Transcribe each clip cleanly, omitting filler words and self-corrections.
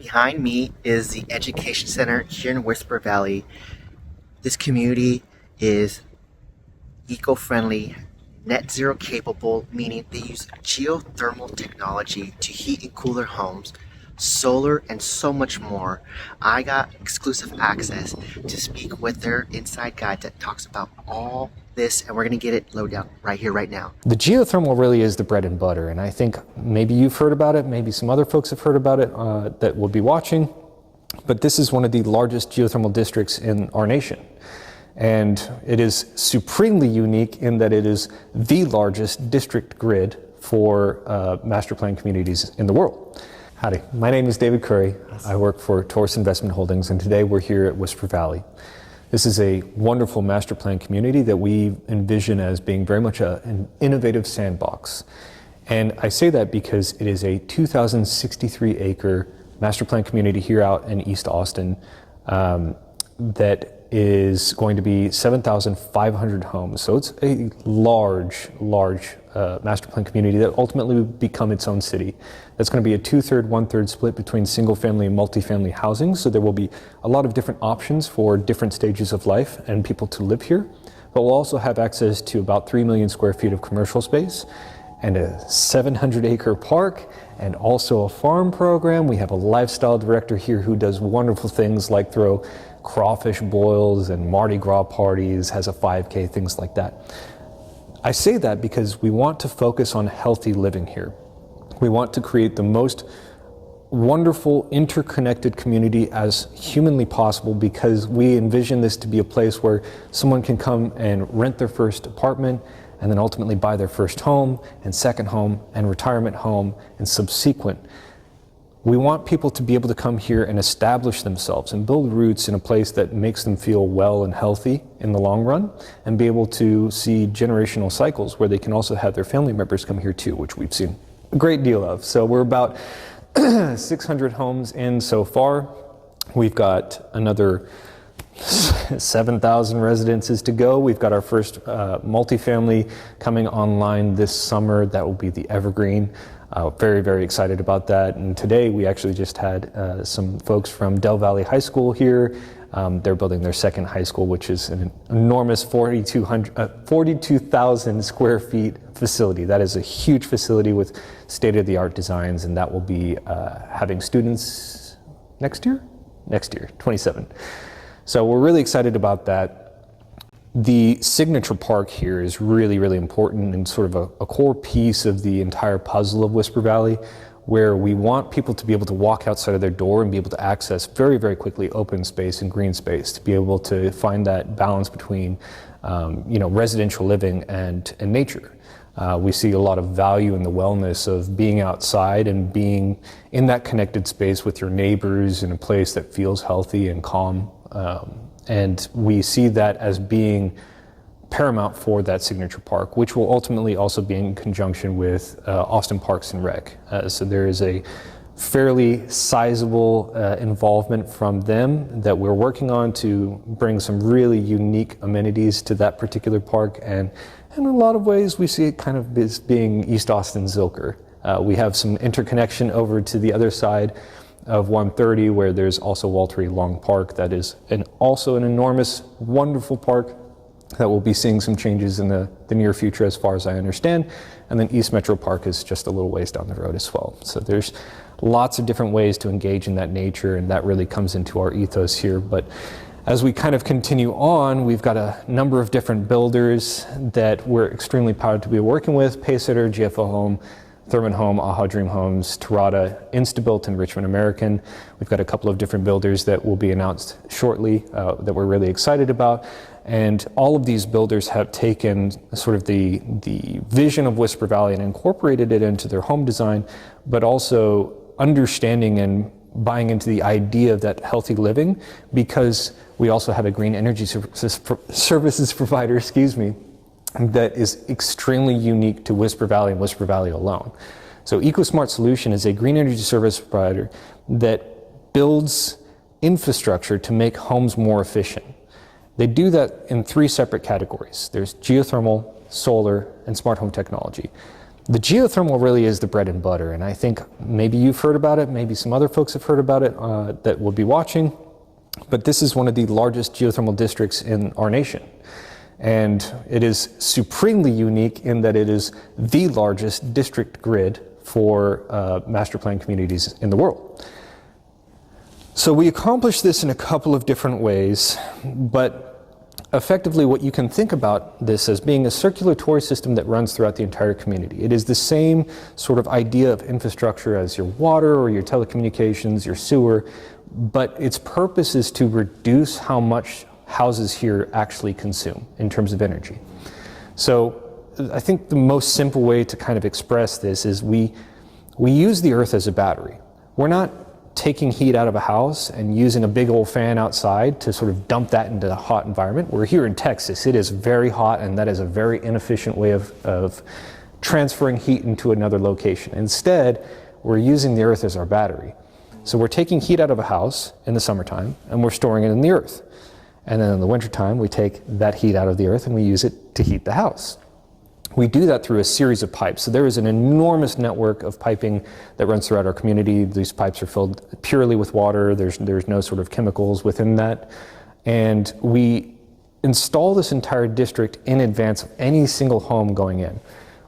Behind me is the Education Center here in Whisper Valley. This community is eco-friendly, net zero capable, meaning they use geothermal technology to heat and cool their homes, solar, and so much more. I got exclusive access to speak with their inside guide that talks about all this, and we're going to get it low down right here, right now. The geothermal really is the bread and butter, and I think maybe you've heard about it, maybe some other folks have heard about it that will be watching, but this is one of the largest geothermal districts in our nation. And it is supremely unique in that it is the largest district grid for master plan communities in the world. Howdy, my name is David Curry. I work for Taurus Investment Holdings, and today we're here at Whisper Valley. This is a wonderful master plan community that we envision as being very much an innovative sandbox. And I say that because it is a 2,063 acre master plan community here out in East Austin that is going to be 7,500 homes. So it's a large master plan community that ultimately will become its own city. That's going to be a 2/3, 1/3 split between single family and multifamily housing. So there will be a lot of different options for different stages of life and people to live here. But we'll also have access to about 3 million square feet of commercial space and a 700 acre park and also a farm program. We have a lifestyle director here who does wonderful things like throw crawfish boils and Mardi Gras parties, has a 5K, things like that. I say that because we want to focus on healthy living here. We want to create the most wonderful interconnected community as humanly possible because we envision this to be a place where someone can come and rent their first apartment and then ultimately buy their first home and second home and retirement home and subsequent. We want people to be able to come here and establish themselves and build roots in a place that makes them feel well and healthy in the long run and be able to see generational cycles where they can also have their family members come here too, which we've seen a great deal of. So we're about 600 homes in so far. We've got another 7,000 residences to go. We've got our first multifamily coming online this summer. That will be the Evergreen. Very, very excited about that. And today we actually just had some folks from Del Valley High School here. They're building their second high school, which is an enormous 42,000 square feet facility. That is a huge facility with state-of-the-art designs, and that will be having students next year, 27. So we're really excited about that. The signature park here is really, really important and sort of a core piece of the entire puzzle of Whisper Valley, where we want people to be able to walk outside of their door and be able to access very, very quickly open space and green space, to be able to find that balance between residential living and nature. We see a lot of value in the wellness of being outside and being in that connected space with your neighbors in a place that feels healthy and calm. And we see that as being paramount for that signature park, which will ultimately also be in conjunction with Austin Parks and Rec. So there is a fairly sizable involvement from them that we're working on to bring some really unique amenities to that particular park. And in a lot of ways, we see it kind of as being East Austin Zilker. We have some interconnection over to the other side of 130, where there's also Walter E. Long Park. That is also an enormous, wonderful park that will be seeing some changes in the near future as far as I understand. And then East Metro Park is just a little ways down the road as well. So there's lots of different ways to engage in that nature, and that really comes into our ethos here. But as we kind of continue on, we've got a number of different builders that we're extremely proud to be working with: Pacesetter, GFO Home, Thurman Home, Aha Dream Homes, Terrata, Instabuilt, and Richmond American. We've got a couple of different builders that will be announced shortly that we're really excited about. And all of these builders have taken sort of the vision of Whisper Valley and incorporated it into their home design, but also understanding and buying into the idea of that healthy living, because we also have a green energy services provider, that is extremely unique to Whisper Valley and Whisper Valley alone. So EcoSmart Solution is a green energy service provider that builds infrastructure to make homes more efficient. They do that in 3 separate categories. There's geothermal, solar, and smart home technology. The geothermal really is the bread and butter, and I think maybe you've heard about it, maybe some other folks have heard about it that will be watching, but this is one of the largest geothermal districts in our nation. And it is supremely unique in that it is the largest district grid for master plan communities in the world. So we accomplish this in a couple of different ways, but effectively what you can think about this as being a circulatory system that runs throughout the entire community. It is the same sort of idea of infrastructure as your water or your telecommunications, your sewer, but its purpose is to reduce how much houses here actually consume in terms of energy. So I think the most simple way to kind of express this is we use the earth as a battery. We're not taking heat out of a house and using a big old fan outside to sort of dump that into a hot environment. We're here in Texas. It is very hot, and that is a very inefficient way of transferring heat into another location. Instead, we're using the earth as our battery. So we're taking heat out of a house in the summertime, and we're storing it in the earth. And then in the wintertime, we take that heat out of the earth and we use it to heat the house. We do that through a series of pipes. So there is an enormous network of piping that runs throughout our community. These pipes are filled purely with water. There's no sort of chemicals within that. And we install this entire district in advance of any single home going in.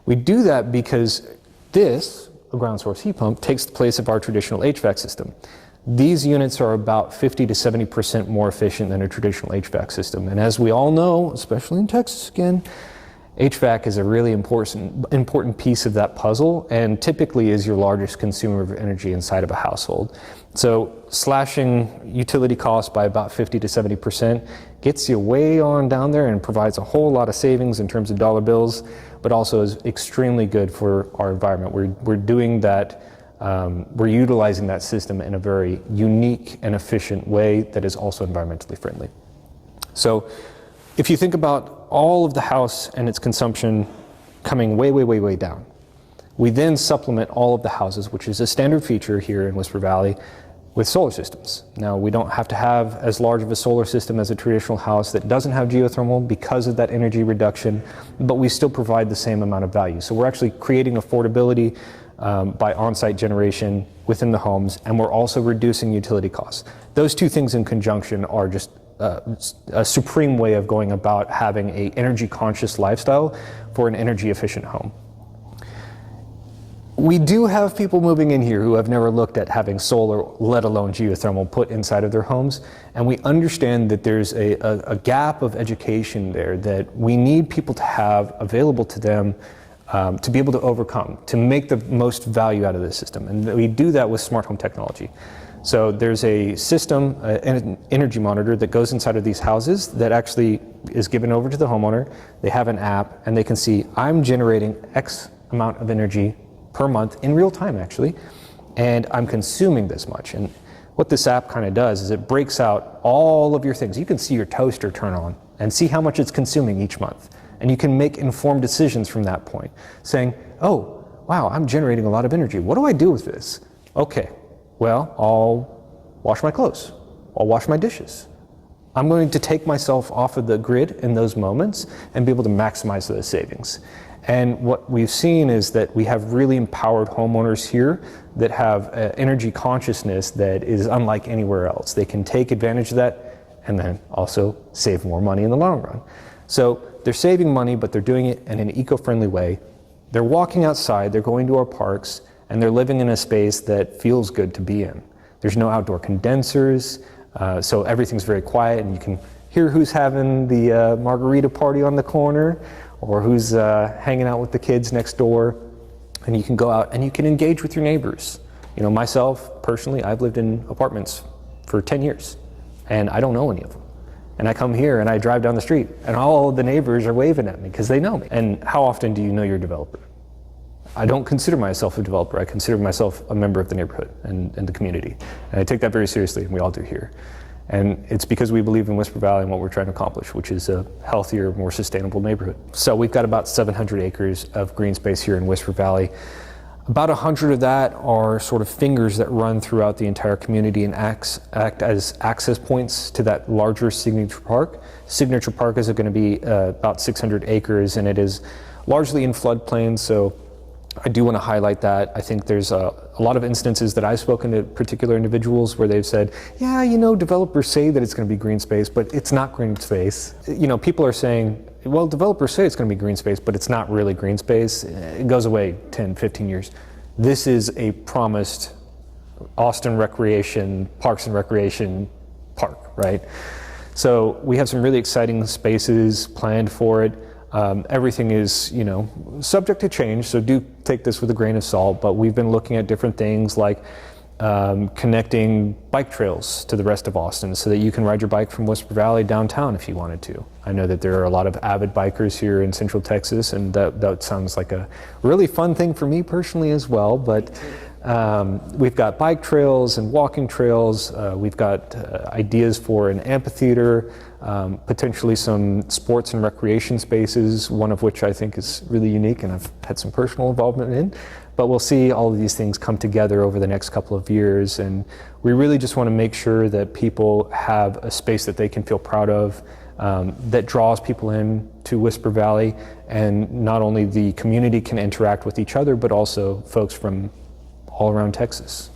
We do that because this, a ground source heat pump, takes the place of our traditional HVAC system. These units are about 50 to 70% more efficient than a traditional HVAC system. And as we all know, especially in Texas again, HVAC is a really important piece of that puzzle, and typically is your largest consumer of energy inside of a household. So slashing utility costs by about 50 to 70% gets you way on down there and provides a whole lot of savings in terms of dollar bills, but also is extremely good for our environment. We're doing that, we're utilizing that system in a very unique and efficient way that is also environmentally friendly. So if you think about all of the house and its consumption coming way down, we then supplement all of the houses, which is a standard feature here in Whisper Valley, with solar systems. Now, we don't have to have as large of a solar system as a traditional house that doesn't have geothermal because of that energy reduction, but we still provide the same amount of value. So we're actually creating affordability by on-site generation within the homes, and we're also reducing utility costs. Those two things in conjunction are just a supreme way of going about having an energy conscious lifestyle for an energy efficient home. We do have people moving in here who have never looked at having solar, let alone geothermal, put inside of their homes, and we understand that there's a gap of education there that we need people to have available to them to be able to overcome, to make the most value out of this system. And we do that with smart home technology. So there's a system, an energy monitor that goes inside of these houses that actually is given over to the homeowner. They have an app and they can see, I'm generating X amount of energy per month in real time actually, and I'm consuming this much. And what this app kind of does is it breaks out all of your things. You can see your toaster turn on and see how much it's consuming each month. And you can make informed decisions from that point, saying, oh, wow, I'm generating a lot of energy. What do I do with this? Okay. Well, I'll wash my clothes. I'll wash my dishes. I'm going to take myself off of the grid in those moments and be able to maximize those savings. And what we've seen is that we have really empowered homeowners here that have energy consciousness that is unlike anywhere else. They can take advantage of that and then also save more money in the long run. So they're saving money, but they're doing it in an eco-friendly way. They're walking outside, they're going to our parks, and they're living in a space that feels good to be in. There's no outdoor condensers, so everything's very quiet, and you can hear who's having the margarita party on the corner, or who's hanging out with the kids next door, and you can go out and you can engage with your neighbors. You know, myself, personally, I've lived in apartments for 10 years, and I don't know any of them. And I come here and I drive down the street, and all the neighbors are waving at me because they know me. And how often do you know your developer? I don't consider myself a developer. I consider myself a member of the neighborhood and the community. And I take that very seriously, and we all do here. And it's because we believe in Whisper Valley and what we're trying to accomplish, which is a healthier, more sustainable neighborhood. So we've got about 700 acres of green space here in Whisper Valley. About 100 of that are sort of fingers that run throughout the entire community and act as access points to that larger Signature Park. Signature Park is going to be about 600 acres, and it is largely in floodplains, so I do want to highlight that. I think there's a lot of instances that I've spoken to particular individuals where they've said, yeah, developers say that it's going to be green space, but it's not green space. People are saying, well, developers say it's going to be green space, but it's not really green space. It goes away 10, 15 years. This is a promised Austin Recreation, Parks and Recreation park, right? So we have some really exciting spaces planned for it. Everything is, subject to change, so do take this with a grain of salt, but we've been looking at different things like connecting bike trails to the rest of Austin so that you can ride your bike from Whisper Valley downtown if you wanted to. I know that there are a lot of avid bikers here in Central Texas, and that sounds like a really fun thing for me personally as well, but we've got bike trails and walking trails. We've got ideas for an amphitheater, potentially some sports and recreation spaces, one of which I think is really unique and I've had some personal involvement in. But we'll see all of these things come together over the next couple of years, and we really just want to make sure that people have a space that they can feel proud of, that draws people in to Whisper Valley, and not only the community can interact with each other, but also folks from all around Texas.